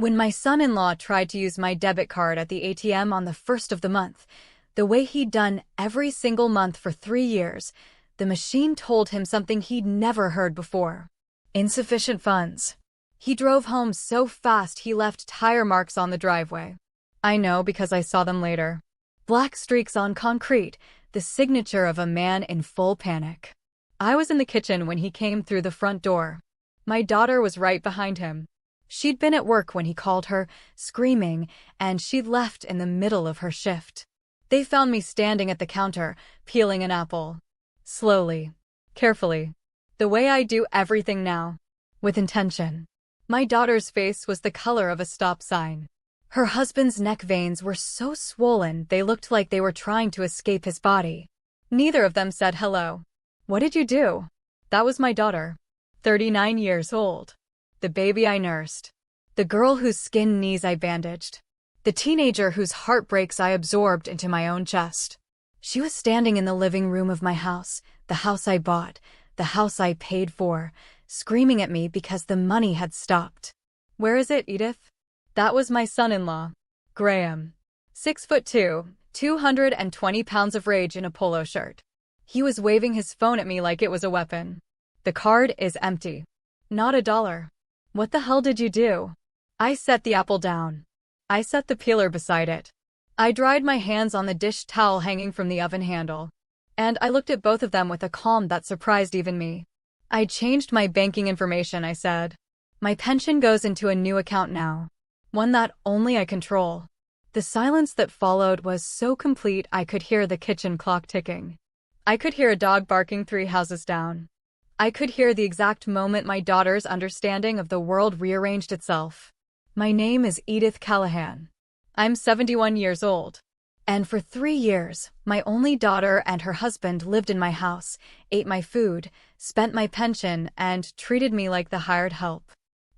When my son-in-law tried to use my debit card at the ATM on the first of the month, the way he'd done every single month for 3 years, the machine told him something he'd never heard before. Insufficient funds. He drove home so fast he left tire marks on the driveway. I know because I saw them later. Black streaks on concrete, the signature of a man in full panic. I was in the kitchen when he came through the front door. My daughter was right behind him. She'd been at work when he called her, screaming, and she'd left in the middle of her shift. They found me standing at the counter, peeling an apple. Slowly, carefully. The way I do everything now. With intention. My daughter's face was the color of a stop sign. Her husband's neck veins were so swollen they looked like they were trying to escape his body. Neither of them said hello. What did you do? That was my daughter. 39 years old. The baby I nursed. The girl whose skin knees I bandaged. The teenager whose heartbreaks I absorbed into my own chest. She was standing in the living room of my house, the house I bought, the house I paid for, screaming at me because the money had stopped. Where is it, Edith? That was my son-in-law, Graham. 6'2", 220 pounds of rage in a polo shirt. He was waving his phone at me like it was a weapon. The card is empty. Not $1. What the hell did you do? I set the apple down. I set the peeler beside it. I dried my hands on the dish towel hanging from the oven handle. And I looked at both of them with a calm that surprised even me. I changed my banking information, I said. My pension goes into a new account now. One that only I control. The silence that followed was so complete I could hear the kitchen clock ticking. I could hear a dog barking 3 houses down. I could hear the exact moment my daughter's understanding of the world rearranged itself. My name is Edith Callahan. I'm 71 years old. And for 3 years, my only daughter and her husband lived in my house, ate my food, spent my pension, and treated me like the hired help.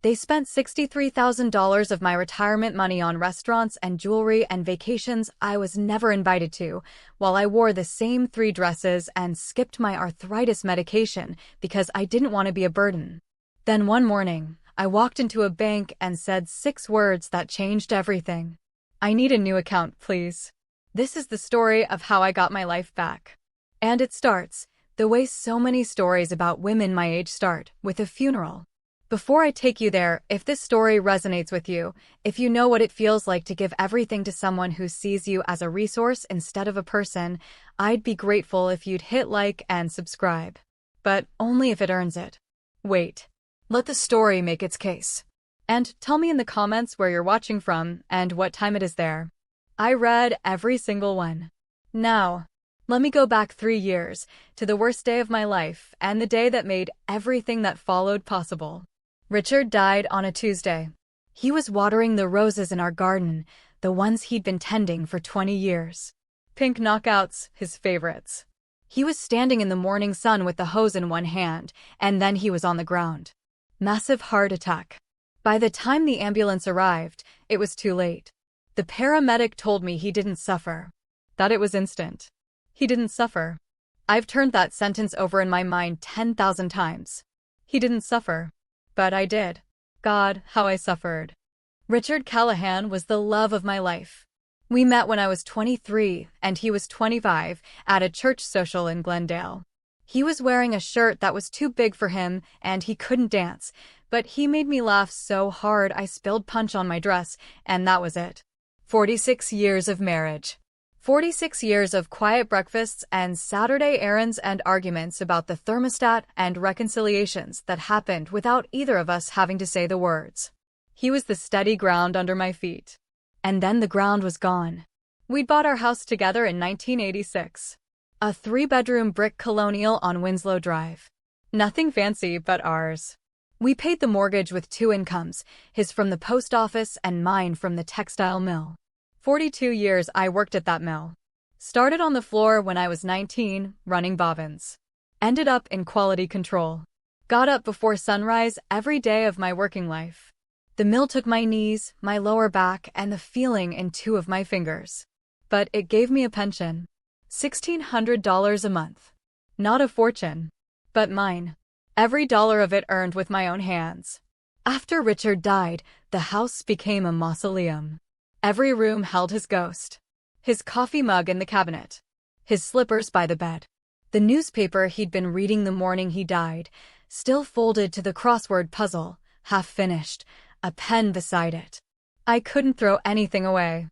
They spent $63,000 of my retirement money on restaurants and jewelry and vacations I was never invited to, while I wore the same 3 dresses and skipped my arthritis medication because I didn't want to be a burden. Then one morning, I walked into a bank and said 6 words that changed everything. I need a new account, please. This is the story of how I got my life back. And it starts, the way so many stories about women my age start, with a funeral. Before I take you there, if this story resonates with you, if you know what it feels like to give everything to someone who sees you as a resource instead of a person, I'd be grateful if you'd hit like and subscribe. But only if it earns it. Wait. Let the story make its case. And tell me in the comments where you're watching from and what time it is there. I read every single one. Now, let me go back 3 years, to the worst day of my life and the day that made everything that followed possible. Richard died on a Tuesday. He was watering the roses in our garden, the ones he'd been tending for 20 years. Pink knockouts, his favorites. He was standing in the morning sun with the hose in one hand, and then he was on the ground. Massive heart attack. By the time the ambulance arrived, it was too late. The paramedic told me he didn't suffer. That it was instant. He didn't suffer. I've turned that sentence over in my mind 10,000 times. He didn't suffer. But I did. God, how I suffered. Richard Callahan was the love of my life. We met when I was 23 and he was 25 at a church social in Glendale. He was wearing a shirt that was too big for him and he couldn't dance, but he made me laugh so hard I spilled punch on my dress, and that was it. 46 years of marriage. 46 years of quiet breakfasts and Saturday errands and arguments about the thermostat and reconciliations that happened without either of us having to say the words. He was the steady ground under my feet. And then the ground was gone. We'd bought our house together in 1986. A 3-bedroom brick colonial on Winslow Drive. Nothing fancy but ours. We paid the mortgage with 2 incomes, his from the post office and mine from the textile mill. 42 years I worked at that mill. Started on the floor when I was 19, running bobbins. Ended up in quality control. Got up before sunrise every day of my working life. The mill took my knees, my lower back, and the feeling in 2 of my fingers. But it gave me a pension. $1,600 a month. Not a fortune. But mine. Every dollar of it earned with my own hands. After Richard died, the house became a mausoleum. Every room held his ghost. His coffee mug in the cabinet. His slippers by the bed. The newspaper he'd been reading the morning he died, still folded to the crossword puzzle, half finished, a pen beside it. I couldn't throw anything away.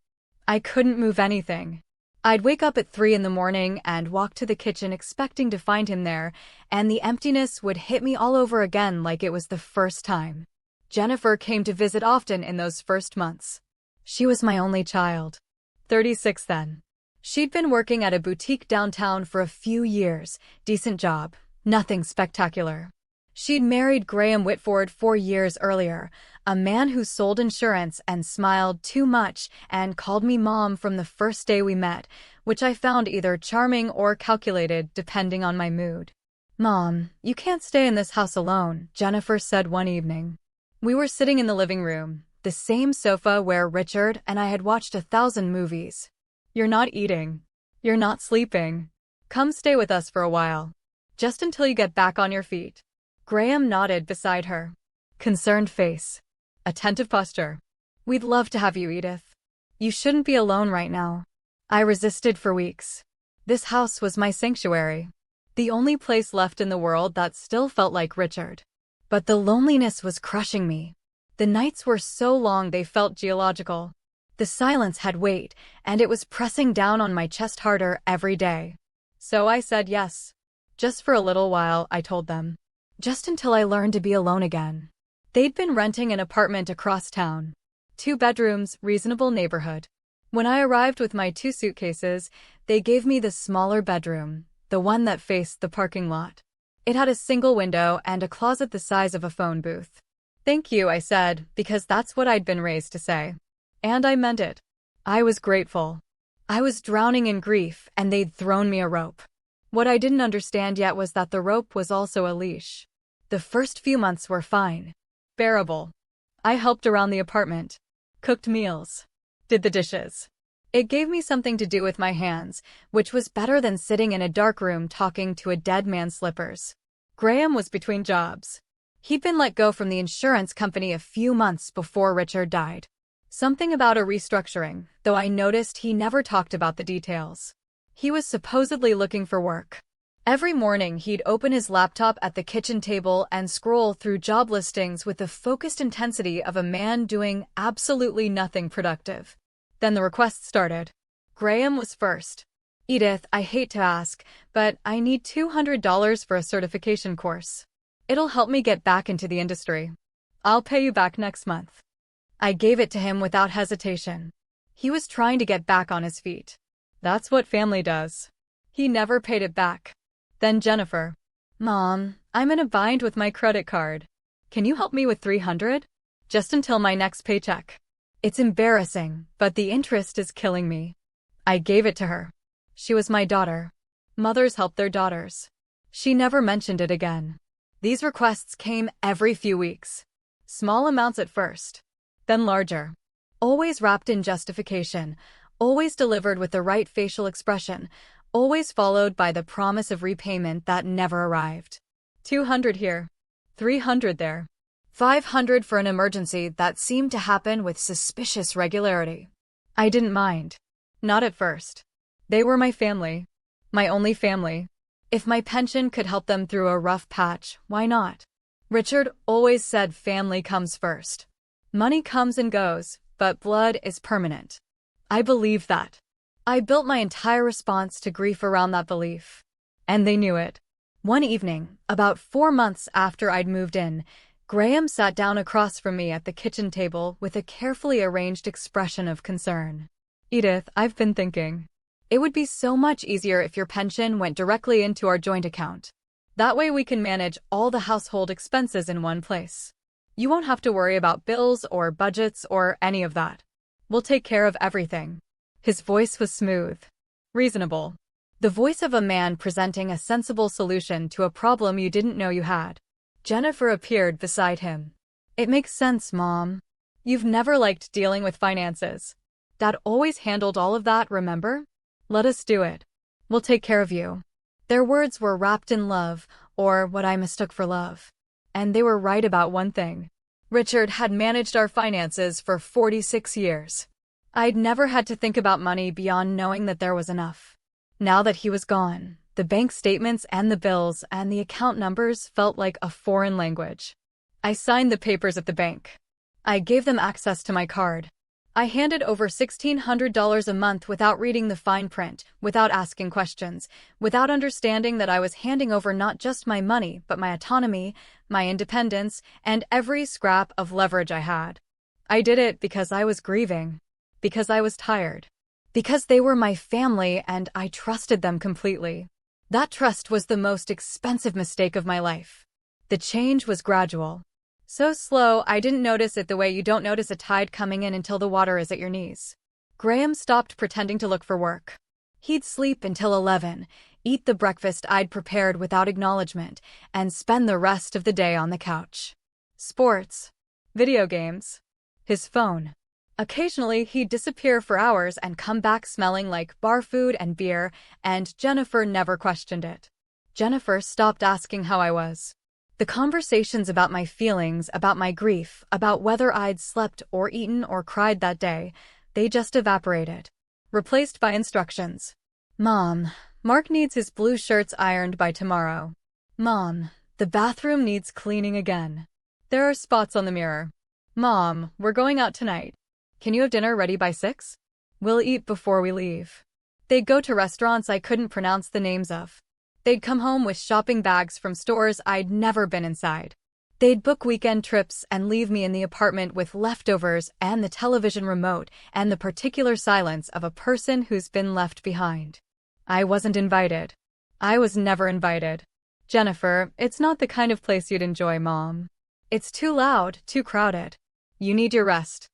I couldn't move anything. I'd wake up at 3 in the morning and walk to the kitchen expecting to find him there, and the emptiness would hit me all over again like it was the first time. Jennifer came to visit often in those first months. She was my only child. 36 then. She'd been working at a boutique downtown for a few years, decent job, nothing spectacular. She'd married Graham Whitford 4 years earlier, a man who sold insurance and smiled too much and called me Mom from the first day we met, which I found either charming or calculated depending on my mood. "Mom, you can't stay in this house alone," Jennifer said one evening. We were sitting in the living room, the same sofa where Richard and I had watched 1,000 movies. "You're not eating. You're not sleeping. Come stay with us for a while. Just until you get back on your feet." Graham nodded beside her. Concerned face. Attentive posture. "We'd love to have you, Edith. You shouldn't be alone right now." I resisted for weeks. This house was my sanctuary. The only place left in the world that still felt like Richard. But the loneliness was crushing me. The nights were so long they felt geological. The silence had weight, and it was pressing down on my chest harder every day. So I said yes. Just for a little while, I told them. Just until I learned to be alone again. They'd been renting an apartment across town. 2 bedrooms, reasonable neighborhood. When I arrived with my 2 suitcases, they gave me the smaller bedroom, the one that faced the parking lot. It had a single window and a closet the size of a phone booth. "Thank you," I said, because that's what I'd been raised to say. And I meant it. I was grateful. I was drowning in grief, and they'd thrown me a rope. What I didn't understand yet was that the rope was also a leash. The first few months were fine. Bearable. I helped around the apartment. Cooked meals. Did the dishes. It gave me something to do with my hands, which was better than sitting in a dark room talking to a dead man's slippers. Graham was between jobs. He'd been let go from the insurance company a few months before Richard died. Something about a restructuring, though I noticed he never talked about the details. He was supposedly looking for work. Every morning he'd open his laptop at the kitchen table and scroll through job listings with the focused intensity of a man doing absolutely nothing productive. Then the requests started. Graham was first. "Edith, I hate to ask, but I need $200 for a certification course. It'll help me get back into the industry. I'll pay you back next month." I gave it to him without hesitation. He was trying to get back on his feet. That's what family does. He never paid it back. Then Jennifer. "Mom, I'm in a bind with my credit card. Can you help me with $300? Just until my next paycheck. It's embarrassing, but the interest is killing me." I gave it to her. She was my daughter. Mothers help their daughters. She never mentioned it again. These requests came every few weeks. Small amounts at first. Then larger. Always wrapped in justification. Always delivered with the right facial expression. Always followed by the promise of repayment that never arrived. 200 here. 300 there. 500 for an emergency that seemed to happen with suspicious regularity. I didn't mind. Not at first. They were my family. My only family. If my pension could help them through a rough patch, why not? Richard always said family comes first. Money comes and goes, but blood is permanent. I believed that. I built my entire response to grief around that belief. And they knew it. One evening, about 4 months after I'd moved in, Graham sat down across from me at the kitchen table with a carefully arranged expression of concern. "Edith, I've been thinking. It would be so much easier if your pension went directly into our joint account. That way we can manage all the household expenses in one place. You won't have to worry about bills or budgets or any of that. We'll take care of everything." His voice was smooth. Reasonable. The voice of a man presenting a sensible solution to a problem you didn't know you had. Jennifer appeared beside him. "It makes sense, Mom. You've never liked dealing with finances. Dad always handled all of that, remember? Let us do it. We'll take care of you." Their words were wrapped in love, or what I mistook for love. And they were right about one thing. Richard had managed our finances for 46 years. I'd never had to think about money beyond knowing that there was enough. Now that he was gone, the bank statements and the bills and the account numbers felt like a foreign language. I signed the papers at the bank. I gave them access to my card. I handed over $1,600 a month without reading the fine print, without asking questions, without understanding that I was handing over not just my money, but my autonomy, my independence, and every scrap of leverage I had. I did it because I was grieving, because I was tired, because they were my family and I trusted them completely. That trust was the most expensive mistake of my life. The change was gradual. So slow, I didn't notice it the way you don't notice a tide coming in until the water is at your knees. Graham stopped pretending to look for work. He'd sleep until 11, eat the breakfast I'd prepared without acknowledgement, and spend the rest of the day on the couch. Sports. Video games. His phone. Occasionally, he'd disappear for hours and come back smelling like bar food and beer, and Jennifer never questioned it. Jennifer stopped asking how I was. The conversations about my feelings, about my grief, about whether I'd slept or eaten or cried that day, they just evaporated. Replaced by instructions. Mom, Mark needs his blue shirts ironed by tomorrow. Mom, the bathroom needs cleaning again. There are spots on the mirror. Mom, we're going out tonight. Can you have dinner ready by 6? We'll eat before we leave. They'd go to restaurants I couldn't pronounce the names of. They'd come home with shopping bags from stores I'd never been inside. They'd book weekend trips and leave me in the apartment with leftovers and the television remote and the particular silence of a person who's been left behind. I wasn't invited. I was never invited. Jennifer, it's not the kind of place you'd enjoy, Mom. It's too loud, too crowded. You need your rest.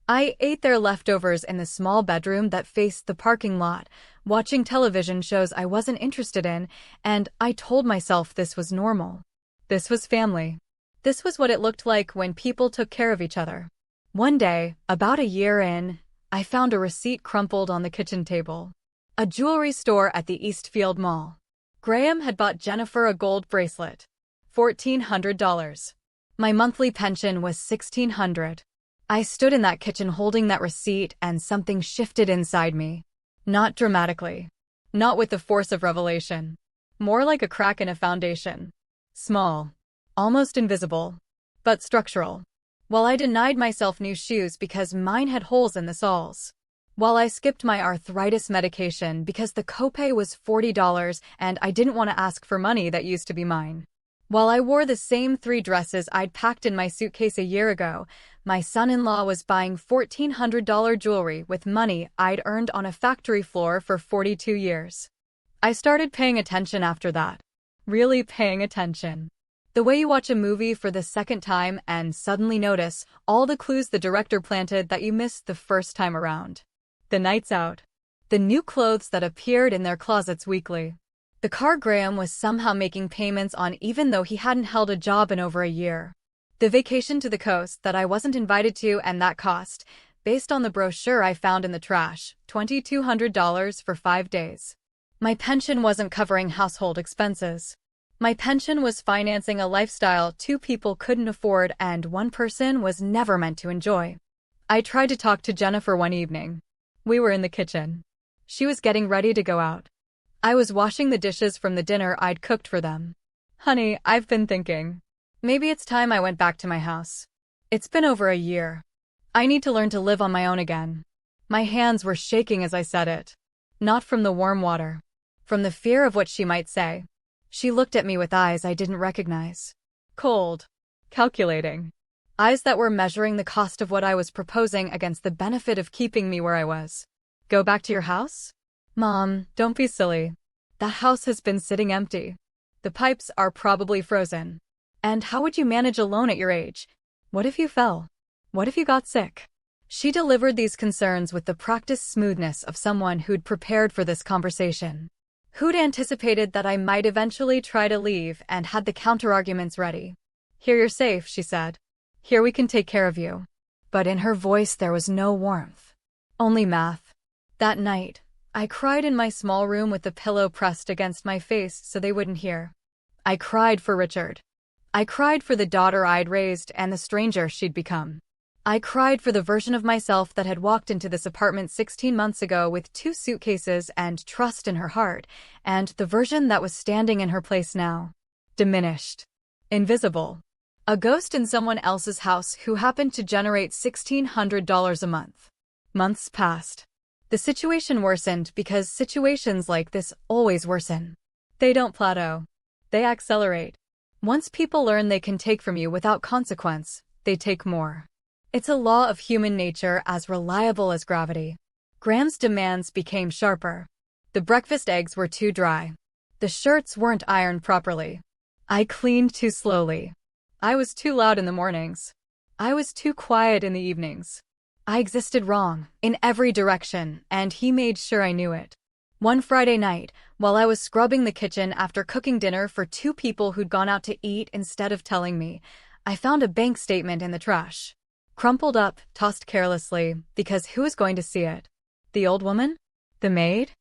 I ate their leftovers in the small bedroom that faced the parking lot, watching television shows I wasn't interested in, and I told myself this was normal. This was family. This was what it looked like when people took care of each other. One day, about a year in, I found a receipt crumpled on the kitchen table. A jewelry store at the Eastfield Mall. Graham had bought Jennifer a gold bracelet. $1,400. My monthly pension was $1,600. I stood in that kitchen holding that receipt and something shifted inside me. Not dramatically. Not with the force of revelation. More like a crack in a foundation. Small. Almost invisible. But structural. While I denied myself new shoes because mine had holes in the soles. While I skipped my arthritis medication because the copay was $40 and I didn't want to ask for money that used to be mine. While I wore the same 3 dresses I'd packed in my suitcase a year ago, my son-in-law was buying $1,400 jewelry with money I'd earned on a factory floor for 42 years. I started paying attention after that. Really paying attention. The way you watch a movie for the second time and suddenly notice all the clues the director planted that you missed the first time around. The nights out. The new clothes that appeared in their closets weekly. The car Graham was somehow making payments on even though he hadn't held a job in over a year. The vacation to the coast that I wasn't invited to and that cost, based on the brochure I found in the trash, $2,200 for 5 days. My pension wasn't covering household expenses. My pension was financing a lifestyle 2 people couldn't afford and 1 person was never meant to enjoy. I tried to talk to Jennifer one evening. We were in the kitchen. She was getting ready to go out. I was washing the dishes from the dinner I'd cooked for them. Honey, I've been thinking. Maybe it's time I went back to my house. It's been over a year. I need to learn to live on my own again. My hands were shaking as I said it. Not from the warm water. From the fear of what she might say. She looked at me with eyes I didn't recognize. Cold. Calculating. Eyes that were measuring the cost of what I was proposing against the benefit of keeping me where I was. Go back to your house? Mom, don't be silly. That house has been sitting empty. The pipes are probably frozen. And how would you manage alone at your age? What if you fell? What if you got sick? She delivered these concerns with the practiced smoothness of someone who'd prepared for this conversation. Who'd anticipated that I might eventually try to leave and had the counterarguments ready. Here you're safe, she said. Here we can take care of you. But in her voice there was no warmth. Only math. That night, I cried in my small room with the pillow pressed against my face so they wouldn't hear. I cried for Richard. I cried for the daughter I'd raised and the stranger she'd become. I cried for the version of myself that had walked into this apartment 16 months ago with 2 suitcases and trust in her heart, and the version that was standing in her place now. Diminished. Invisible. A ghost in someone else's house who happened to generate $1,600 a month. Months passed. The situation worsened because situations like this always worsen. They don't plateau. They accelerate. Once people learn they can take from you without consequence, they take more. It's a law of human nature as reliable as gravity. Graham's demands became sharper. The breakfast eggs were too dry. The shirts weren't ironed properly. I cleaned too slowly. I was too loud in the mornings. I was too quiet in the evenings. I existed wrong, in every direction, and he made sure I knew it. One Friday night, while I was scrubbing the kitchen after cooking dinner for 2 people who'd gone out to eat instead of telling me, I found a bank statement in the trash. Crumpled up, tossed carelessly, because who was going to see it? The old woman? The maid?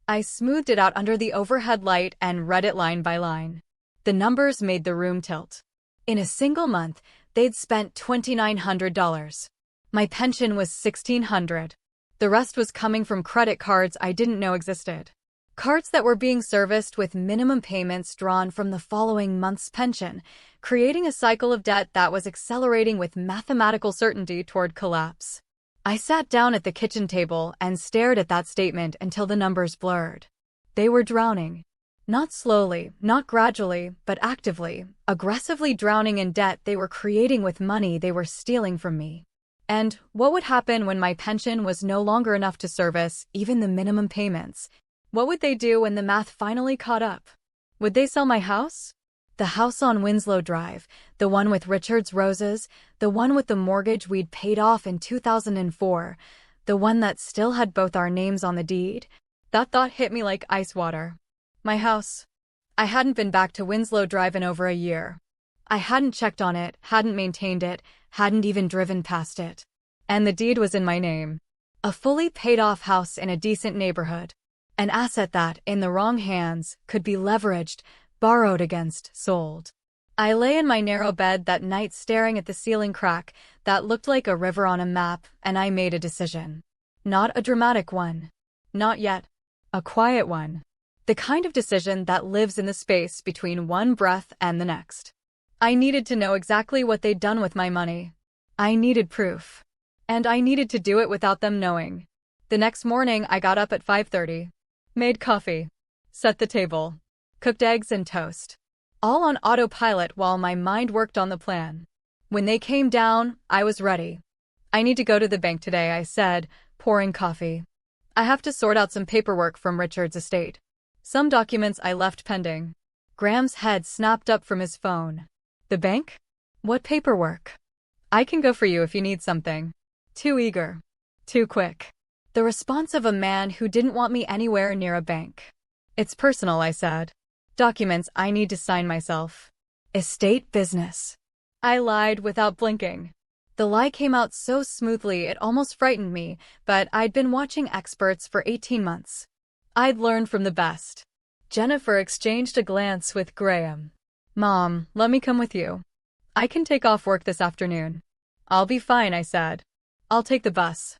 I smoothed it out under the overhead light and read it line by line. The numbers made the room tilt. In a single month, they'd spent $2,900. My pension was $1,600. The rest was coming from credit cards I didn't know existed. Cards that were being serviced with minimum payments drawn from the following month's pension, creating a cycle of debt that was accelerating with mathematical certainty toward collapse. I sat down at the kitchen table and stared at that statement until the numbers blurred. They were drowning. Not slowly, not gradually, but actively, aggressively drowning in debt they were creating with money they were stealing from me. And what would happen when my pension was no longer enough to service even the minimum payments? What would they do when the math finally caught up? Would they sell my house? The house on Winslow Drive, the one with Richard's roses, the one with the mortgage we'd paid off in 2004, the one that still had both our names on the deed? That thought hit me like ice water. My house. I hadn't been back to Winslow Drive in over a year. I hadn't checked on it, hadn't maintained it, hadn't even driven past it. And the deed was in my name. A fully paid-off house in a decent neighborhood. An asset that, in the wrong hands, could be leveraged, borrowed against, sold. I lay in my narrow bed that night staring at the ceiling crack that looked like a river on a map, and I made a decision. Not a dramatic one. Not yet. A quiet one. The kind of decision that lives in the space between one breath and the next. I needed to know exactly what they'd done with my money. I needed proof. And I needed to do it without them knowing. The next morning, I got up at 5:30. Made coffee. Set the table. Cooked eggs and toast. All on autopilot while my mind worked on the plan. When they came down, I was ready. I need to go to the bank today, I said, pouring coffee. I have to sort out some paperwork from Richard's estate. Some documents I left pending. Graham's head snapped up from his phone. The bank? What paperwork? I can go for you if you need something. Too eager. Too quick. The response of a man who didn't want me anywhere near a bank. It's personal, I said. Documents I need to sign myself. Estate business. I lied without blinking. The lie came out so smoothly it almost frightened me, but I'd been watching experts for 18 months. I'd learned from the best. Jennifer exchanged a glance with Graham. Mom, let me come with you. I can take off work this afternoon. I'll be fine, I said. I'll take the bus.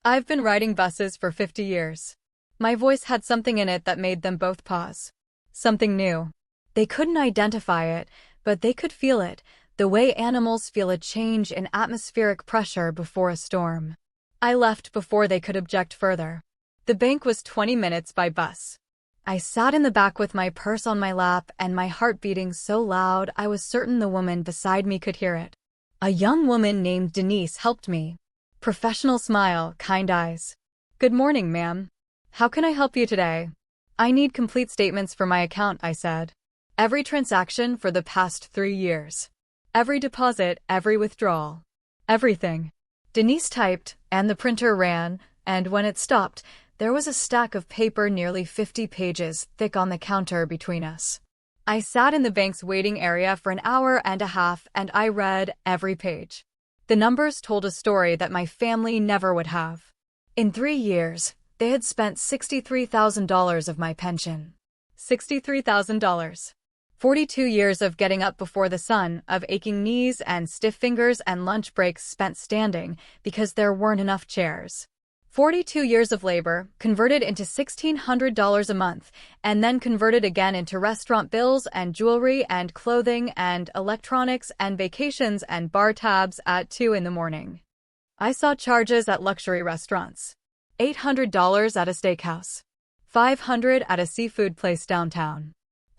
I've been riding buses for 50 years. My voice had something in it that made them both pause. Something new. They couldn't identify it, but they could feel it, the way animals feel a change in atmospheric pressure before a storm. I left before they could object further. The bank was 20 minutes by bus. I sat in the back with my purse on my lap and my heart beating so loud I was certain the woman beside me could hear it. A young woman named Denise helped me. Professional smile, kind eyes. Good morning, ma'am. How can I help you today? I need complete statements for my account, I said. Every transaction for the past 3 years. Every deposit, every withdrawal. Everything. Denise typed, and the printer ran, and when it stopped, there was a stack of paper nearly 50 pages thick on the counter between us. I sat in the bank's waiting area for an hour and a half, and I read every page. The numbers told a story that my family never would have. In 3 years, they had spent $63,000 of my pension. $63,000. 42 years of getting up before the sun, of aching knees and stiff fingers and lunch breaks spent standing because there weren't enough chairs. 42 years of labor, converted into $1,600 a month, and then converted again into restaurant bills and jewelry and clothing and electronics and vacations and bar tabs at 2 in the morning. I saw charges at luxury restaurants. $800 at a steakhouse. $500 at a seafood place downtown.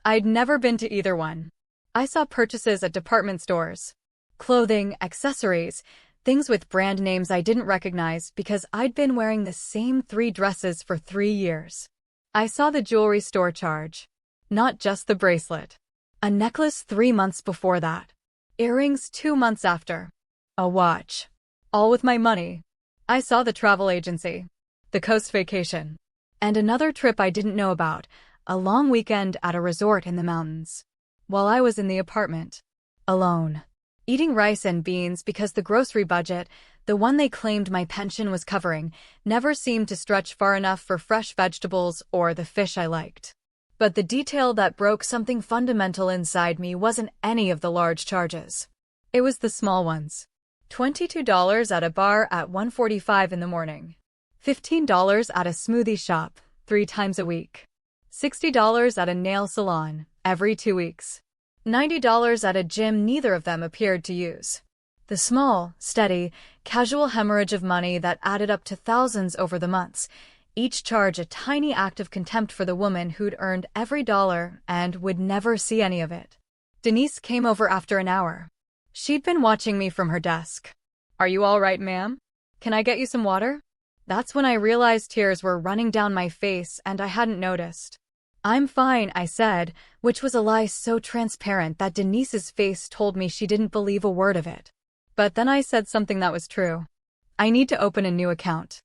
I'd never been to either one. I saw purchases at department stores. Clothing, accessories, things with brand names I didn't recognize because I'd been wearing the same 3 dresses for 3 years. I saw the jewelry store charge. Not just the bracelet. A necklace 3 months before that. Earrings 2 months after. A watch. All with my money. I saw the travel agency. The coast vacation. And another trip I didn't know about, a long weekend at a resort in the mountains. While I was in the apartment. Alone. Eating rice and beans because the grocery budget, the one they claimed my pension was covering, never seemed to stretch far enough for fresh vegetables or the fish I liked. But the detail that broke something fundamental inside me wasn't any of the large charges. It was the small ones. $22 at a bar at 1:45 in the morning. $15 at a smoothie shop, 3 times a week. $60 at a nail salon, every 2 weeks. $90 at a gym neither of them appeared to use. The small, steady, casual hemorrhage of money that added up to thousands over the months, each charge a tiny act of contempt for the woman who'd earned every dollar and would never see any of it. Denise came over after an hour. She'd been watching me from her desk. "Are you all right, ma'am? Can I get you some water?" That's when I realized tears were running down my face and I hadn't noticed. "I'm fine," I said, which was a lie so transparent that Denise's face told me she didn't believe a word of it. But then I said something that was true. "I need to open a new account.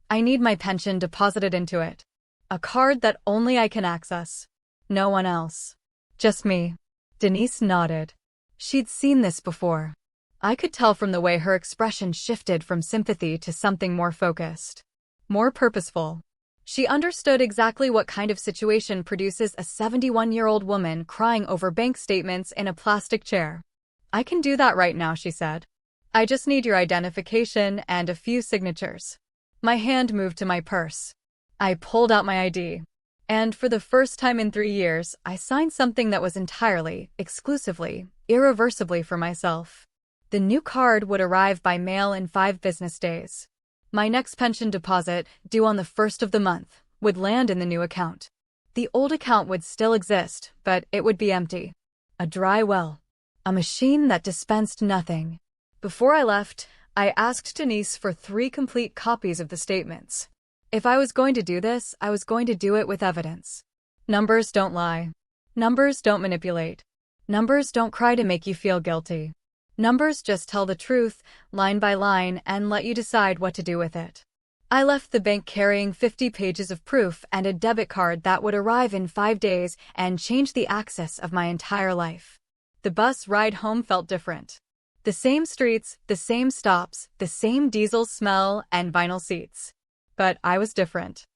I need my pension deposited into it. A card that only I can access. No one else. Just me." Denise nodded. She'd seen this before. I could tell from the way her expression shifted from sympathy to something more focused. More purposeful. She understood exactly what kind of situation produces a 71-year-old woman crying over bank statements in a plastic chair. "I can do that right now," she said. "I just need your identification and a few signatures." My hand moved to my purse. I pulled out my ID. And for the first time in 3 years, I signed something that was entirely, exclusively, irreversibly for myself. The new card would arrive by mail in 5 business days. My next pension deposit, due on the 1st of the month, would land in the new account. The old account would still exist, but it would be empty. A dry well. A machine that dispensed nothing. Before I left, I asked Denise for 3 complete copies of the statements. If I was going to do this, I was going to do it with evidence. Numbers don't lie. Numbers don't manipulate. Numbers don't cry to make you feel guilty. Numbers just tell the truth, line by line, and let you decide what to do with it. I left the bank carrying 50 pages of proof and a debit card that would arrive in 5 days and change the axis of my entire life. The bus ride home felt different. The same streets, the same stops, the same diesel smell and vinyl seats. But I was different.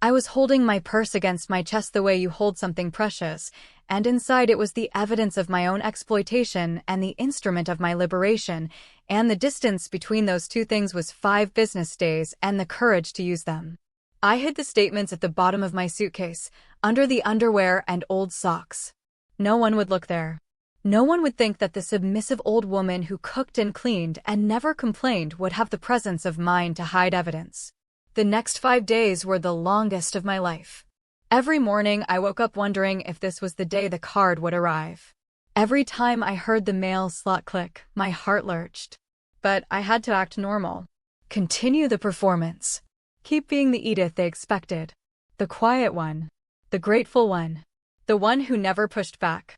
I was holding my purse against my chest the way you hold something precious, and inside it was the evidence of my own exploitation and the instrument of my liberation, and the distance between those two things was 5 business days and the courage to use them. I hid the statements at the bottom of my suitcase, under the underwear and old socks. No one would look there. No one would think that the submissive old woman who cooked and cleaned and never complained would have the presence of mind to hide evidence. The next 5 days were the longest of my life. Every morning I woke up wondering if this was the day the card would arrive. Every time I heard the mail slot click, my heart lurched. But I had to act normal. Continue the performance. Keep being the Edith they expected. The quiet one. The grateful one. The one who never pushed back.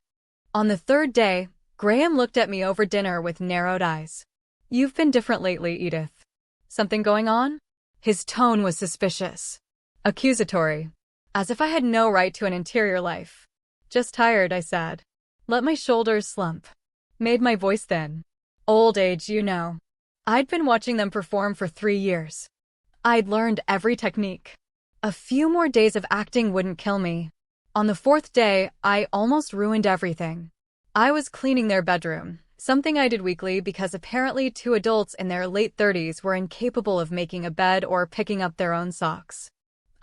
On the 3rd day, Graham looked at me over dinner with narrowed eyes. "You've been different lately, Edith. Something going on?" His tone was suspicious. Accusatory. As if I had no right to an interior life. "Just tired," I said. Let my shoulders slump. Made my voice thin. "Old age, you know." I'd been watching them perform for 3 years. I'd learned every technique. A few more days of acting wouldn't kill me. On the fourth day, I almost ruined everything. I was cleaning their bedroom, something I did weekly because apparently two adults in their late 30s were incapable of making a bed or picking up their own socks.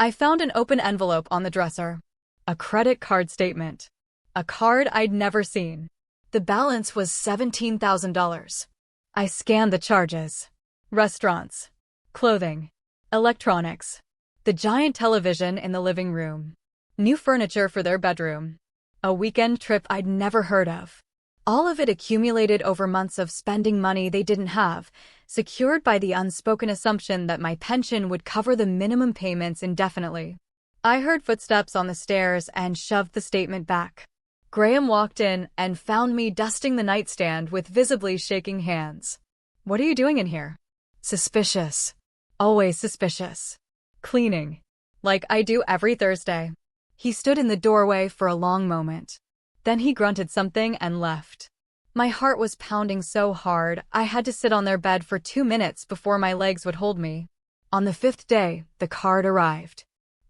I found an open envelope on the dresser. A credit card statement. A card I'd never seen. The balance was $17,000. I scanned the charges. Restaurants. Clothing. Electronics. The giant television in the living room. New furniture for their bedroom. A weekend trip I'd never heard of. All of it accumulated over months of spending money they didn't have, secured by the unspoken assumption that my pension would cover the minimum payments indefinitely. I heard footsteps on the stairs and shoved the statement back. Graham walked in and found me dusting the nightstand with visibly shaking hands. "What are you doing in here?" "Suspicious. Always suspicious. Cleaning. Like I do every Thursday." He stood in the doorway for a long moment. Then he grunted something and left. My heart was pounding so hard I had to sit on their bed for 2 minutes before my legs would hold me. On the fifth day, the card arrived.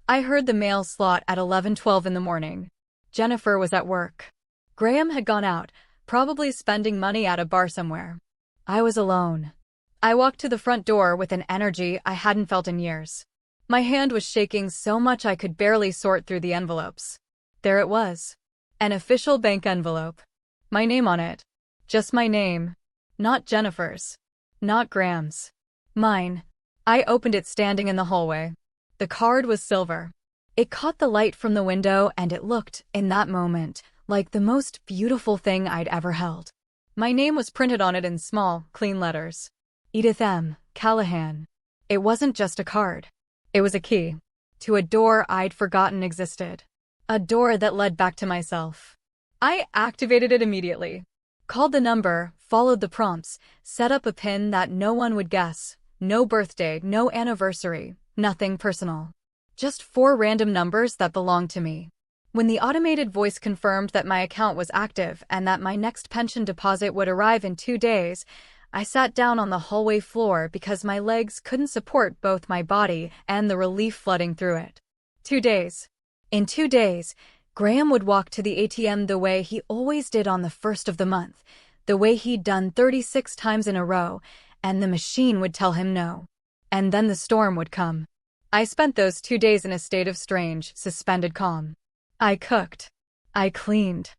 I heard the mail slot at 11:12 in the morning. Jennifer was at work. Graham had gone out, probably spending money at a bar somewhere. I was alone. I walked to the front door with an energy I hadn't felt in years. My hand was shaking so much I could barely sort through the envelopes. There it was. An official bank envelope. My name on it. Just my name. Not Jennifer's. Not Graham's. Mine. I opened it standing in the hallway. The card was silver. It caught the light from the window and it looked, in that moment, like the most beautiful thing I'd ever held. My name was printed on it in small, clean letters. Edith M. Callahan. It wasn't just a card. It was a key to a door I'd forgotten existed. A door that led back to myself. I activated it immediately. Called the number, followed the prompts, set up a PIN that no one would guess. No birthday, no anniversary, nothing personal. Just 4 random numbers that belonged to me. When the automated voice confirmed that my account was active and that my next pension deposit would arrive in 2 days, I sat down on the hallway floor because my legs couldn't support both my body and the relief flooding through it. 2 days. In 2 days, Graham would walk to the ATM the way he always did on the first of the month, the way he'd done 36 times in a row, and the machine would tell him no. And then the storm would come. I spent those 2 days in a state of strange, suspended calm. I cooked. I cleaned.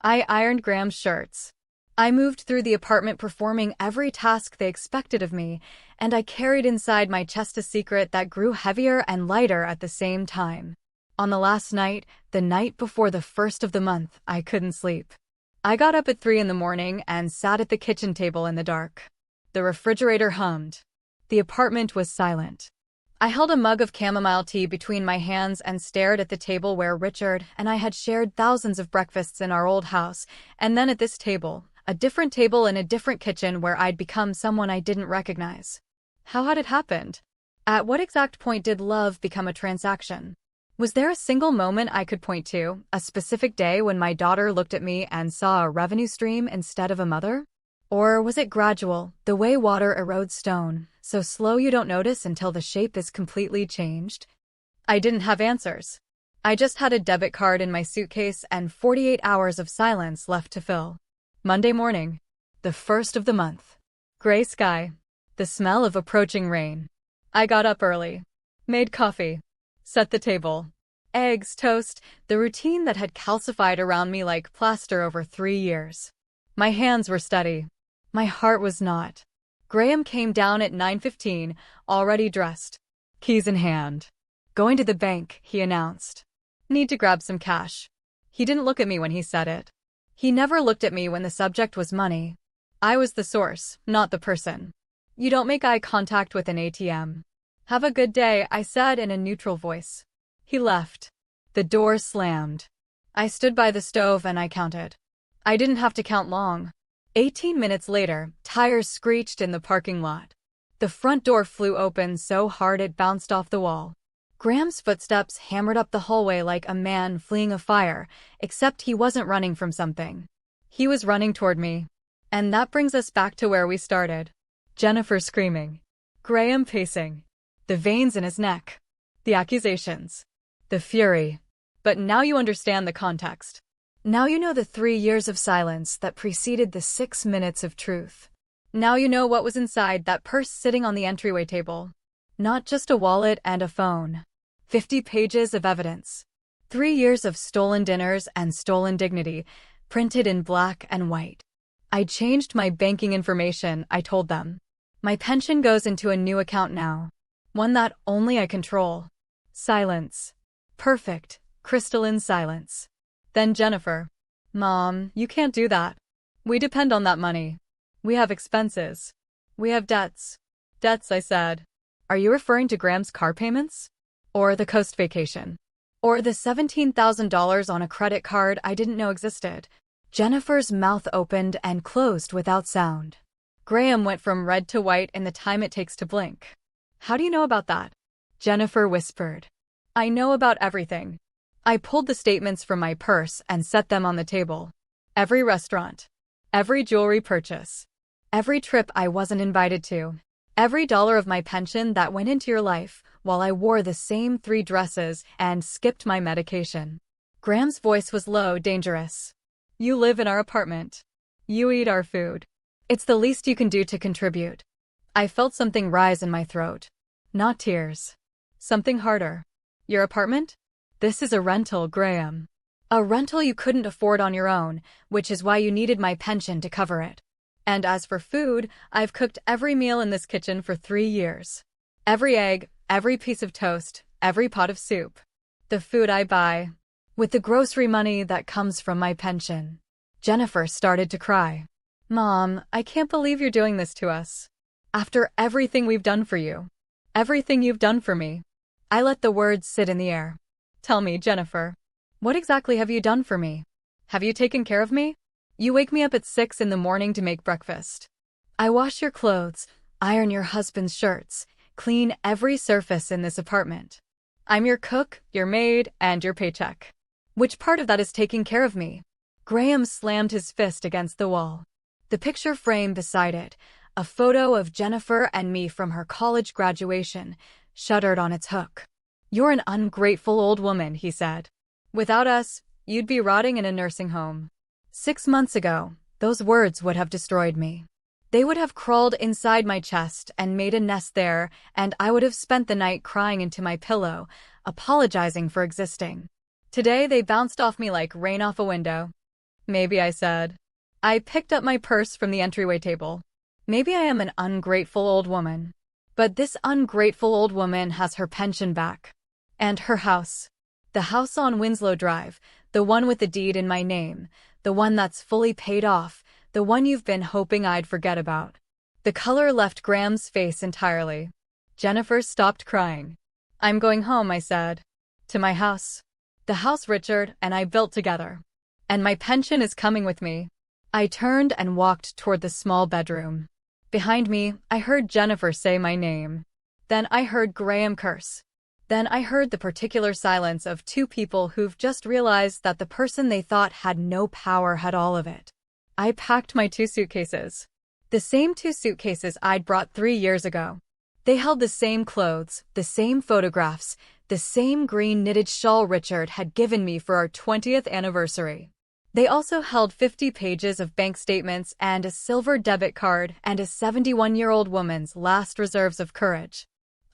I ironed Graham's shirts. I moved through the apartment performing every task they expected of me, and I carried inside my chest a secret that grew heavier and lighter at the same time. On the last night, the night before the first of the month, I couldn't sleep. I got up at 3 in the morning and sat at the kitchen table in the dark. The refrigerator hummed. The apartment was silent. I held a mug of chamomile tea between my hands and stared at the table where Richard and I had shared thousands of breakfasts in our old house, and then at this table, a different table in a different kitchen where I'd become someone I didn't recognize. How had it happened? At what exact point did love become a transaction? Was there a single moment I could point to, a specific day when my daughter looked at me and saw a revenue stream instead of a mother? Or was it gradual, the way water erodes stone, so slow you don't notice until the shape is completely changed? I didn't have answers. I just had a debit card in my suitcase and 48 hours of silence left to fill. Monday morning. The first of the month. Gray sky. The smell of approaching rain. I got up early. Made coffee. Set the table. Eggs, toast, the routine that had calcified around me like plaster over 3 years. My hands were steady. My heart was not. Graham came down at 9:15, already dressed. Keys in hand. Going to the bank, he announced. Need to grab some cash. He didn't look at me when he said it. He never looked at me when the subject was money. I was the source, not the person. You don't make eye contact with an ATM. Have a good day, I said in a neutral voice. He left. The door slammed. I stood by the stove and I counted. I didn't have to count long. 18 minutes later, tires screeched in the parking lot. The front door flew open so hard it bounced off the wall. Graham's footsteps hammered up the hallway like a man fleeing a fire, except he wasn't running from something. He was running toward me. And that brings us back to where we started. Jennifer screaming. Graham pacing. The veins in his neck. The accusations. The fury. But now you understand the context. Now you know the 3 years of silence that preceded the 6 minutes of truth. Now you know what was inside that purse sitting on the entryway table. Not just a wallet and a phone. 50 pages of evidence. 3 years of stolen dinners and stolen dignity, printed in black and white. I changed my banking information, I told them. My pension goes into a new account now. One that only I control. Silence. Perfect, crystalline silence. Then Jennifer. Mom, you can't do that. We depend on that money. We have expenses. We have debts. Debts, I said. Are you referring to Graham's car payments? Or the coast vacation? Or the $17,000 on a credit card I didn't know existed? Jennifer's mouth opened and closed without sound. Graham went from red to white in the time it takes to blink. How do you know about that? Jennifer whispered. I know about everything. I pulled the statements from my purse and set them on the table. Every restaurant. Every jewelry purchase. Every trip I wasn't invited to. Every dollar of my pension that went into your life while I wore the same 3 dresses and skipped my medication. Graham's voice was low, dangerous. You live in our apartment. You eat our food. It's the least you can do to contribute. I felt something rise in my throat. Not tears. Something harder. Your apartment? This is a rental, Graham. A rental you couldn't afford on your own, which is why you needed my pension to cover it. And as for food, I've cooked every meal in this kitchen for 3 years. Every egg, every piece of toast, every pot of soup. The food I buy. With the grocery money that comes from my pension. Jennifer started to cry. Mom, I can't believe you're doing this to us. After everything we've done for you. Everything you've done for me. I let the words sit in the air. Tell me, Jennifer. What exactly have you done for me? Have you taken care of me? You wake me up at 6 in the morning to make breakfast. I wash your clothes, iron your husband's shirts, clean every surface in this apartment. I'm your cook, your maid, and your paycheck. Which part of that is taking care of me? Graham slammed his fist against the wall. The picture frame beside it, a photo of Jennifer and me from her college graduation, shuddered on its hook. You're an ungrateful old woman, he said. Without us, you'd be rotting in a nursing home. 6 months ago, those words would have destroyed me. They would have crawled inside my chest and made a nest there, and I would have spent the night crying into my pillow, apologizing for existing. Today they bounced off me like rain off a window. Maybe, I said. I picked up my purse from the entryway table. Maybe I am an ungrateful old woman. But this ungrateful old woman has her pension back. And her house. The house on Winslow Drive, the one with the deed in my name, the one that's fully paid off, the one you've been hoping I'd forget about. The color left Graham's face entirely. Jennifer stopped crying. I'm going home, I said. To my house. The house Richard and I built together. And my pension is coming with me. I turned and walked toward the small bedroom. Behind me, I heard Jennifer say my name. Then I heard Graham curse. Then I heard the particular silence of 2 people who've just realized that the person they thought had no power had all of it. I packed my 2 suitcases. The same 2 suitcases I'd brought 3 years ago. They held the same clothes, the same photographs, the same green knitted shawl Richard had given me for our 20th anniversary. They also held 50 pages of bank statements and a silver debit card and a 71-year-old woman's last reserves of courage.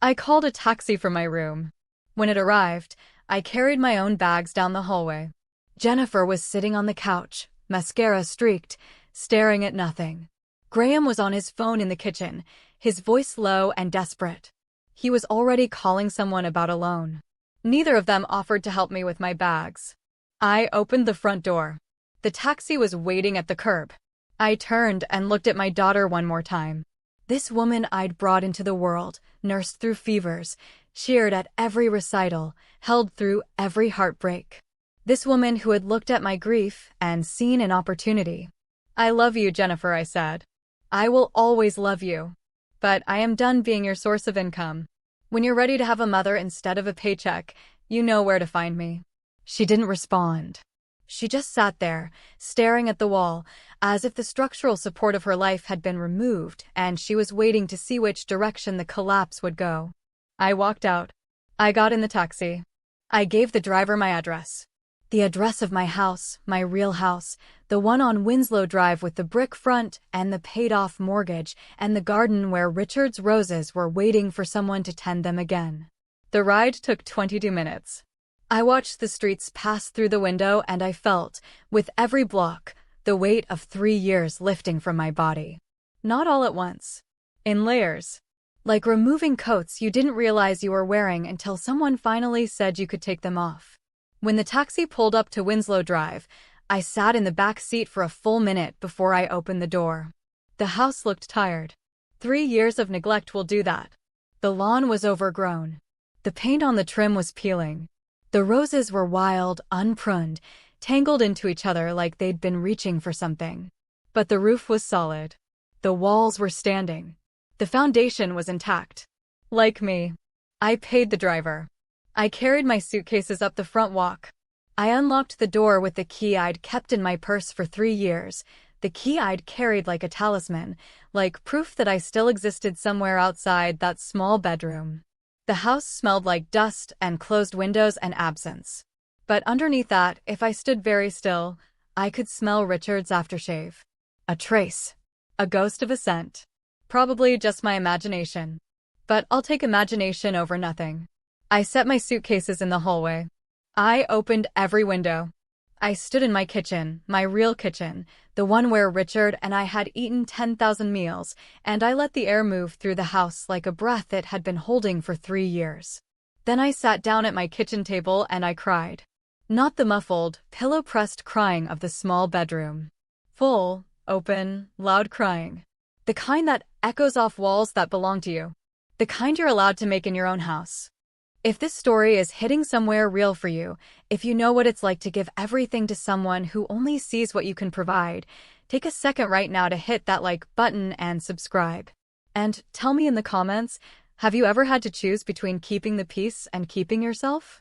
I called a taxi from my room. When it arrived, I carried my own bags down the hallway. Jennifer was sitting on the couch, mascara streaked, staring at nothing. Graham was on his phone in the kitchen, his voice low and desperate. He was already calling someone about a loan. Neither of them offered to help me with my bags. I opened the front door. The taxi was waiting at the curb. I turned and looked at my daughter one more time. This woman I'd brought into the world, nursed through fevers, cheered at every recital, held through every heartbreak. This woman who had looked at my grief and seen an opportunity. I love you, Jennifer, I said. I will always love you. But I am done being your source of income. When you're ready to have a mother instead of a paycheck, you know where to find me. She didn't respond. She just sat there, staring at the wall, as if the structural support of her life had been removed and she was waiting to see which direction the collapse would go. I walked out. I got in the taxi. I gave the driver my address. The address of my house, my real house, the one on Winslow Drive with the brick front and the paid-off mortgage and the garden where Richard's roses were waiting for someone to tend them again. The ride took 22 minutes. I watched the streets pass through the window and I felt, with every block, the weight of 3 years lifting from my body. Not all at once. In layers. Like removing coats you didn't realize you were wearing until someone finally said you could take them off. When the taxi pulled up to Winslow Drive, I sat in the back seat for a full minute before I opened the door. The house looked tired. 3 years of neglect will do that. The lawn was overgrown. The paint on the trim was peeling. The roses were wild, unpruned, tangled into each other like they'd been reaching for something. But the roof was solid. The walls were standing. The foundation was intact. Like me. I paid the driver. I carried my suitcases up the front walk. I unlocked the door with the key I'd kept in my purse for 3 years, the key I'd carried like a talisman, like proof that I still existed somewhere outside that small bedroom. The house smelled like dust and closed windows and absence. But underneath that, if I stood very still, I could smell Richard's aftershave. A trace. A ghost of a scent. Probably just my imagination. But I'll take imagination over nothing. I set my suitcases in the hallway. I opened every window. I stood in my kitchen, my real kitchen, the one where Richard and I had eaten 10,000 meals, and I let the air move through the house like a breath it had been holding for 3 years. Then I sat down at my kitchen table and I cried. Not the muffled, pillow-pressed crying of the small bedroom. Full, open, loud crying. The kind that echoes off walls that belong to you. The kind you're allowed to make in your own house. If this story is hitting somewhere real for you, if you know what it's like to give everything to someone who only sees what you can provide, take a second right now to hit that like button and subscribe. And tell me in the comments, have you ever had to choose between keeping the peace and keeping yourself?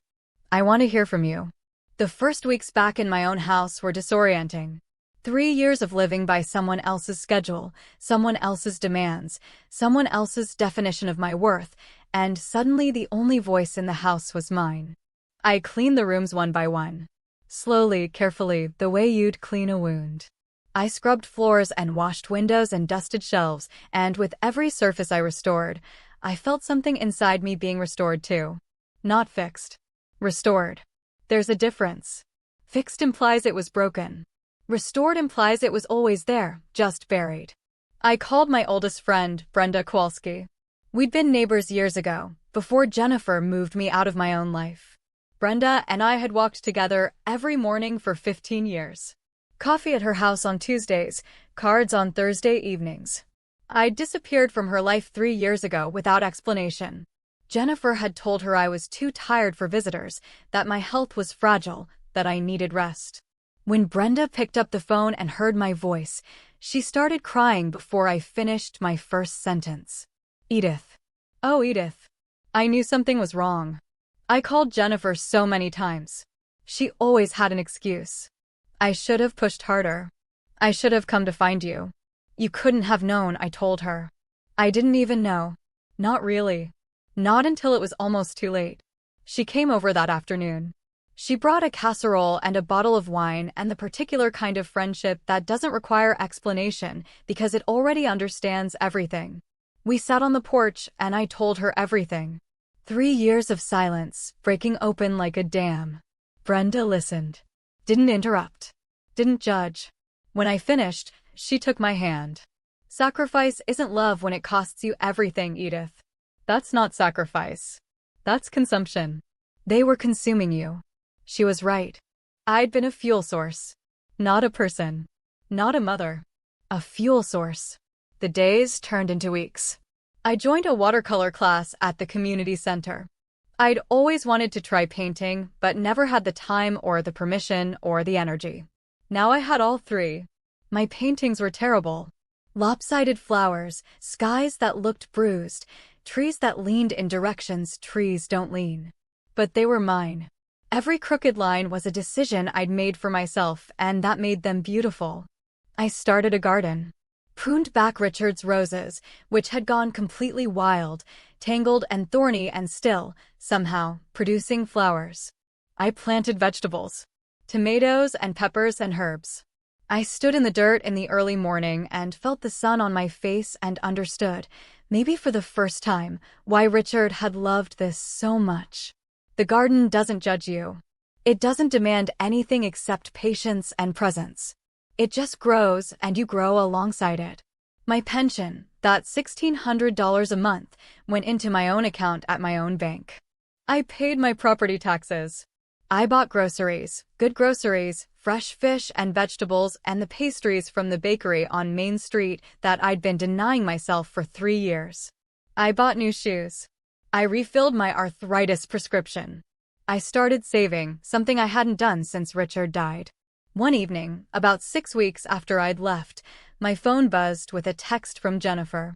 I want to hear from you. The first weeks back in my own house were disorienting. 3 years of living by someone else's schedule, someone else's demands, someone else's definition of my worth, and suddenly the only voice in the house was mine. I cleaned the rooms one by one. Slowly, carefully, the way you'd clean a wound. I scrubbed floors and washed windows and dusted shelves, and with every surface I restored, I felt something inside me being restored too. Not fixed. Restored. There's a difference. Fixed implies it was broken. Restored implies it was always there, just buried. I called my oldest friend, Brenda Kowalski. We'd been neighbors years ago, before Jennifer moved me out of my own life. Brenda and I had walked together every morning for 15 years. Coffee at her house on Tuesdays, cards on Thursday evenings. I'd disappeared from her life 3 years ago without explanation. Jennifer had told her I was too tired for visitors, that my health was fragile, that I needed rest. When Brenda picked up the phone and heard my voice, she started crying before I finished my first sentence. Edith. Oh, Edith. I knew something was wrong. I called Jennifer so many times. She always had an excuse. I should have pushed harder. I should have come to find you. You couldn't have known, I told her. I didn't even know. Not really. Not until it was almost too late. She came over that afternoon. She brought a casserole and a bottle of wine and the particular kind of friendship that doesn't require explanation because it already understands everything. We sat on the porch and I told her everything. 3 years of silence, breaking open like a dam. Brenda listened. Didn't interrupt. Didn't judge. When I finished, she took my hand. Sacrifice isn't love when it costs you everything, Edith. That's not sacrifice. That's consumption. They were consuming you. She was right. I'd been a fuel source. Not a person. Not a mother. A fuel source. The days turned into weeks. I joined a watercolor class at the community center. I'd always wanted to try painting, but never had the time or the permission or the energy. Now I had all 3. My paintings were terrible. Lopsided flowers, skies that looked bruised, trees that leaned in directions trees don't lean. But they were mine. Every crooked line was a decision I'd made for myself, and that made them beautiful. I started a garden. pruned back Richard's roses, which had gone completely wild, tangled and thorny and still, somehow, producing flowers. I planted vegetables, tomatoes and peppers and herbs. I stood in the dirt in the early morning and felt the sun on my face and understood, maybe for the first time, why Richard had loved this so much. The garden doesn't judge you. It doesn't demand anything except patience and presence. It just grows and you grow alongside it. My pension, that $1,600 a month, went into my own account at my own bank. I paid my property taxes. I bought groceries, good groceries, fresh fish and vegetables, and the pastries from the bakery on Main Street that I'd been denying myself for 3 years. I bought new shoes. I refilled my arthritis prescription. I started saving, something I hadn't done since Richard died. One evening, about 6 weeks after I'd left, my phone buzzed with a text from Jennifer.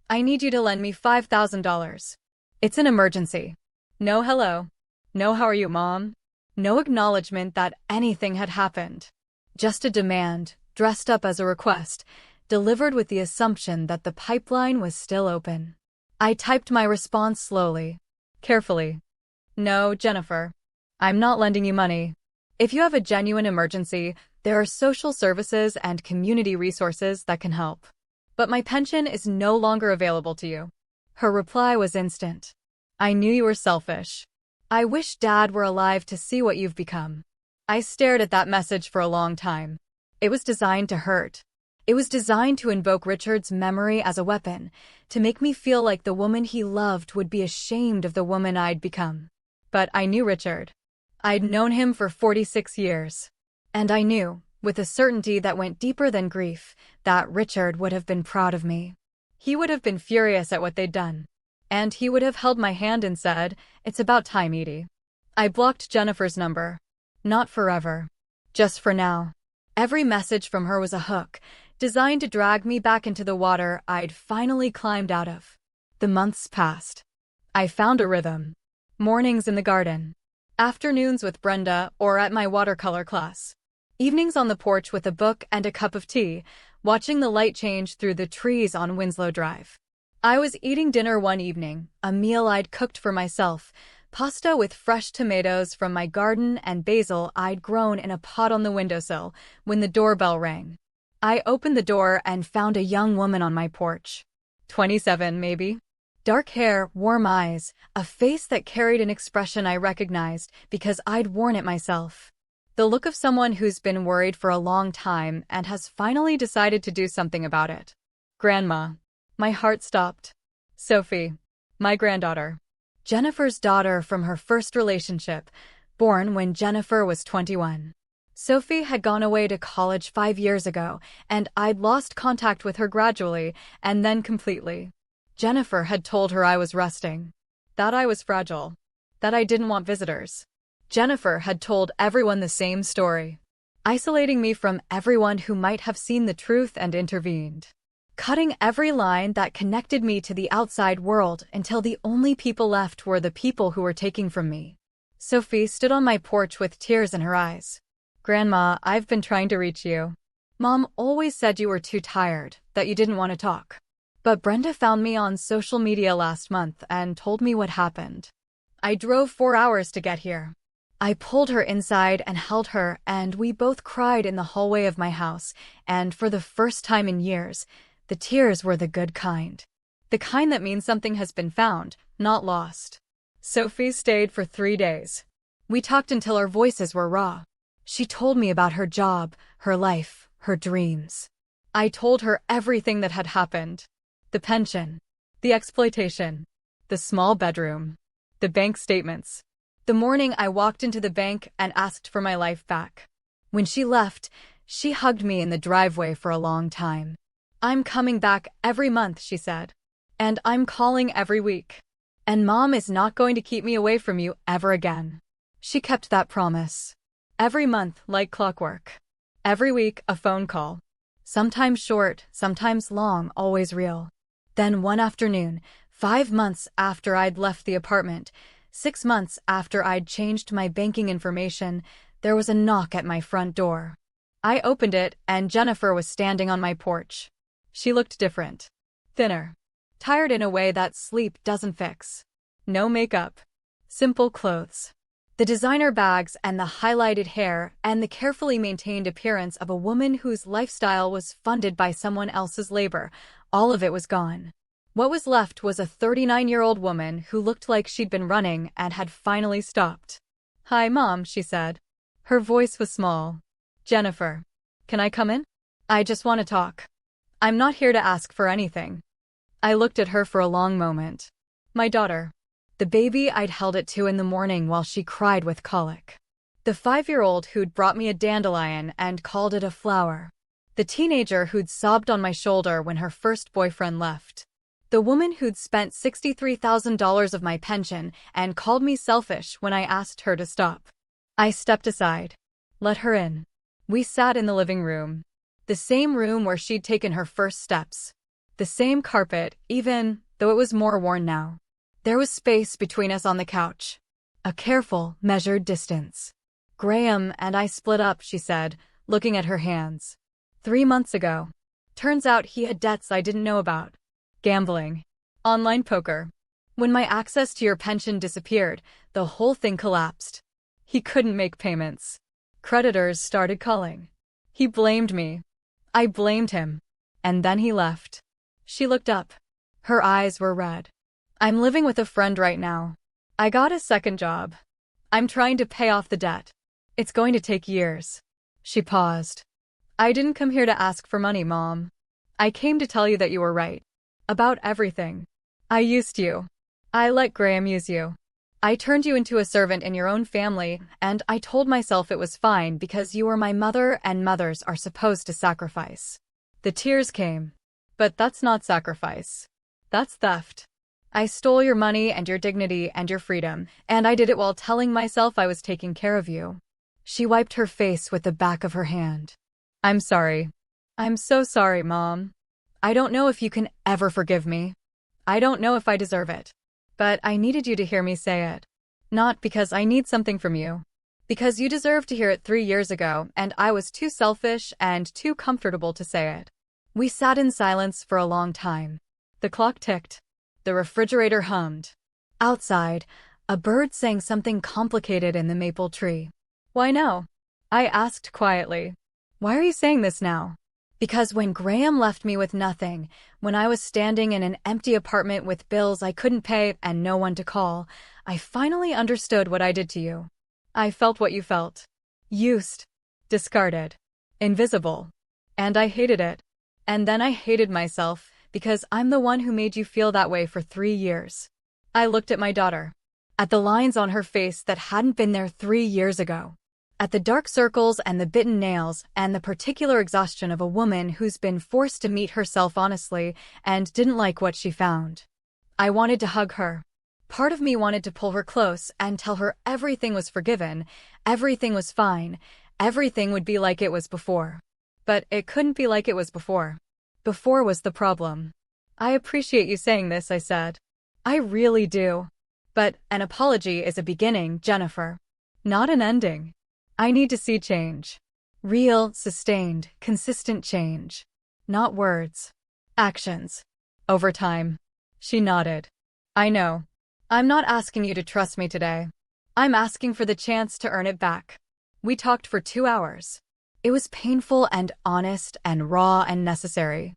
"I need you to lend me $5,000. It's an emergency." No hello. No how are you, Mom? No acknowledgement that anything had happened. Just a demand, dressed up as a request, delivered with the assumption that the pipeline was still open. I typed my response slowly, carefully. "No, Jennifer. I'm not lending you money. If you have a genuine emergency, there are social services and community resources that can help. But my pension is no longer available to you." Her reply was instant. "I knew you were selfish. I wish Dad were alive to see what you've become." I stared at that message for a long time. It was designed to hurt. It was designed to invoke Richard's memory as a weapon, to make me feel like the woman he loved would be ashamed of the woman I'd become. But I knew Richard. I'd known him for 46 years. And I knew, with a certainty that went deeper than grief, that Richard would have been proud of me. He would have been furious at what they'd done. And he would have held my hand and said, "It's about time, Edie." I blocked Jennifer's number. Not forever. Just for now. Every message from her was a hook, designed to drag me back into the water I'd finally climbed out of. The months passed. I found a rhythm. Mornings in the garden. Afternoons with Brenda or at my watercolor class. Evenings on the porch with a book and a cup of tea, watching the light change through the trees on Winslow Drive. I was eating dinner one evening, a meal I'd cooked for myself, pasta with fresh tomatoes from my garden and basil I'd grown in a pot on the windowsill, when the doorbell rang. I opened the door and found a young woman on my porch. 27, maybe. Dark hair, warm eyes, a face that carried an expression I recognized because I'd worn it myself. The look of someone who's been worried for a long time and has finally decided to do something about it. Grandma. My heart stopped. Sophie. My granddaughter. Jennifer's daughter from her first relationship, born when Jennifer was 21. Sophie had gone away to college 5 years ago, and I'd lost contact with her gradually, and then completely. Jennifer had told her I was resting. That I was fragile. That I didn't want visitors. Jennifer had told everyone the same story, isolating me from everyone who might have seen the truth and intervened. Cutting every line that connected me to the outside world until the only people left were the people who were taking from me. Sophie stood on my porch with tears in her eyes. "Grandma, I've been trying to reach you. Mom always said you were too tired, that you didn't want to talk. But Brenda found me on social media last month and told me what happened. I drove 4 hours to get here." I pulled her inside and held her, and we both cried in the hallway of my house, and for the first time in years, the tears were the good kind. The kind that means something has been found, not lost. Sophie stayed for 3 days. We talked until our voices were raw. She told me about her job, her life, her dreams. I told her everything that had happened. The pension. The exploitation. The small bedroom. The bank statements. The morning I walked into the bank and asked for my life back. When she left, she hugged me in the driveway for a long time. "I'm coming back every month," she said. "And I'm calling every week. And Mom is not going to keep me away from you ever again." She kept that promise. Every month, like clockwork. Every week, a phone call. Sometimes short, sometimes long, always real. Then one afternoon, 5 months after I'd left the apartment, 6 months after I'd changed my banking information, there was a knock at my front door. I opened it, and Jennifer was standing on my porch. She looked different. Thinner. Tired in a way that sleep doesn't fix. No makeup. Simple clothes. The designer bags and the highlighted hair and the carefully maintained appearance of a woman whose lifestyle was funded by someone else's labor, all of it was gone. What was left was a 39-year-old woman who looked like she'd been running and had finally stopped. "Hi, Mom," she said. Her voice was small. "Jennifer, can I come in? I just want to talk. I'm not here to ask for anything." I looked at her for a long moment. My daughter. The baby I'd held at 2 in the morning while she cried with colic. The 5-year-old who'd brought me a dandelion and called it a flower. The teenager who'd sobbed on my shoulder when her first boyfriend left. The woman who'd spent $63,000 of my pension and called me selfish when I asked her to stop. I stepped aside. Let her in. We sat in the living room. The same room where she'd taken her first steps. The same carpet, even though it was more worn now. There was space between us on the couch. A careful, measured distance. "Graham and I split up," she said, looking at her hands. 3 months ago. Turns out he had debts I didn't know about. Gambling. Online poker. When my access to your pension disappeared, the whole thing collapsed. He couldn't make payments. Creditors started calling. He blamed me. I blamed him. And then he left. She looked up. Her eyes were red. "I'm living with a friend right now. I got a second job. I'm trying to pay off the debt. It's going to take years." She paused. "I didn't come here to ask for money, Mom. I came to tell you that you were right. About everything. I used you. I let Graham use you. I turned you into a servant in your own family, and I told myself it was fine because you were my mother and mothers are supposed to sacrifice." The tears came. "But that's not sacrifice. That's theft. I stole your money and your dignity and your freedom, and I did it while telling myself I was taking care of you." She wiped her face with the back of her hand. "I'm sorry. I'm so sorry, Mom. I don't know if you can ever forgive me. I don't know if I deserve it. But I needed you to hear me say it. Not because I need something from you. Because you deserved to hear it 3 years ago, and I was too selfish and too comfortable to say it." We sat in silence for a long time. The clock ticked. The refrigerator hummed. Outside, a bird sang something complicated in the maple tree. "Why now?" I asked quietly. "Why are you saying this now?" "Because when Graham left me with nothing, when I was standing in an empty apartment with bills I couldn't pay and no one to call, I finally understood what I did to you. I felt what you felt. Used. Discarded. Invisible. And I hated it. And then I hated myself, because I'm the one who made you feel that way for 3 years. I looked at my daughter. At the lines on her face that hadn't been there 3 years ago. At the dark circles and the bitten nails and the particular exhaustion of a woman who's been forced to meet herself honestly and didn't like what she found. I wanted to hug her. Part of me wanted to pull her close and tell her everything was forgiven, everything was fine, everything would be like it was before. But it couldn't be like it was before. Before was the problem. "I appreciate you saying this," I said. "I really do. But an apology is a beginning, Jennifer. Not an ending. I need to see change. Real, sustained, consistent change. Not words. Actions. Over time." She nodded. "I know. I'm not asking you to trust me today. I'm asking for the chance to earn it back." We talked for 2 hours. It was painful and honest and raw and necessary.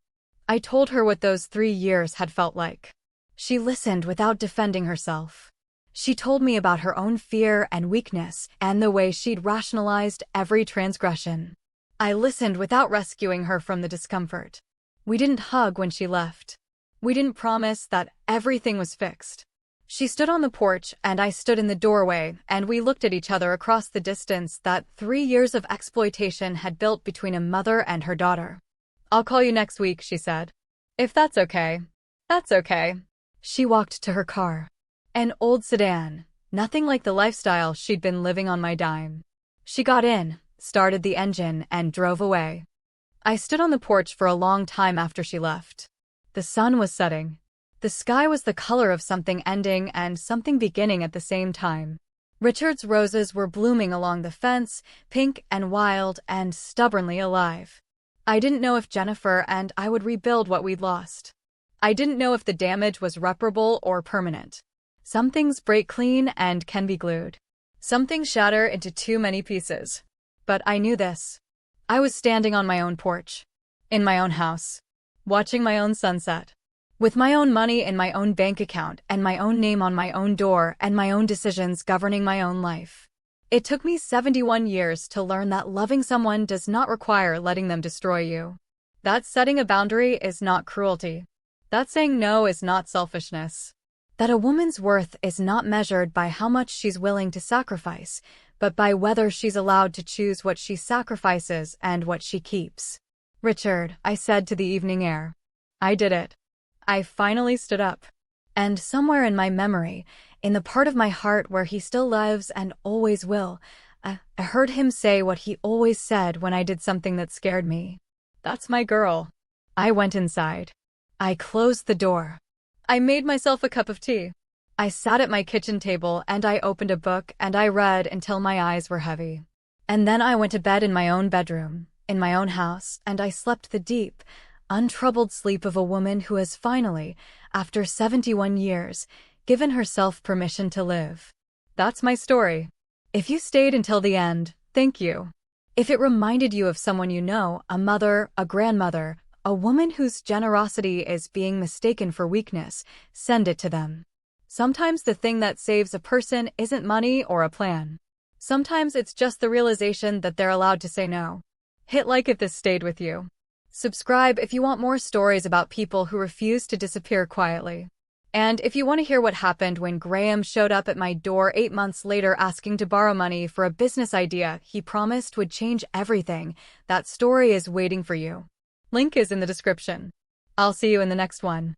I told her what those 3 years had felt like. She listened without defending herself. She told me about her own fear and weakness and the way she'd rationalized every transgression. I listened without rescuing her from the discomfort. We didn't hug when she left. We didn't promise that everything was fixed. She stood on the porch and I stood in the doorway, and we looked at each other across the distance that 3 years of exploitation had built between a mother and her daughter. "I'll call you next week," she said. "If that's okay." "That's okay." She walked to her car. An old sedan, nothing like the lifestyle she'd been living on my dime. She got in, started the engine, and drove away. I stood on the porch for a long time after she left. The sun was setting. The sky was the color of something ending and something beginning at the same time. Richard's roses were blooming along the fence, pink and wild and stubbornly alive. I didn't know if Jennifer and I would rebuild what we'd lost. I didn't know if the damage was reparable or permanent. Some things break clean and can be glued. Some things shatter into too many pieces. But I knew this. I was standing on my own porch, in my own house, watching my own sunset, with my own money in my own bank account and my own name on my own door and my own decisions governing my own life. It took me 71 years to learn that loving someone does not require letting them destroy you. That setting a boundary is not cruelty. That saying no is not selfishness. That a woman's worth is not measured by how much she's willing to sacrifice, but by whether she's allowed to choose what she sacrifices and what she keeps. Richard, I said to the evening air. I did it. I finally stood up. And somewhere in my memory, in the part of my heart where he still lives and always will, I heard him say what he always said when I did something that scared me. That's my girl. I went inside. I closed the door. I made myself a cup of tea. I sat at my kitchen table and I opened a book and I read until my eyes were heavy. And then I went to bed in my own bedroom, in my own house, and I slept the deep, untroubled sleep of a woman who has finally, after 71 years, given herself permission to live. That's my story. If you stayed until the end, thank you. If it reminded you of someone you know, a mother, a grandmother, a woman whose generosity is being mistaken for weakness, send it to them. Sometimes the thing that saves a person isn't money or a plan. Sometimes it's just the realization that they're allowed to say no. Hit like if this stayed with you. Subscribe if you want more stories about people who refuse to disappear quietly. And if you want to hear what happened when Graham showed up at my door 8 months later asking to borrow money for a business idea he promised would change everything, that story is waiting for you. Link is in the description. I'll see you in the next one.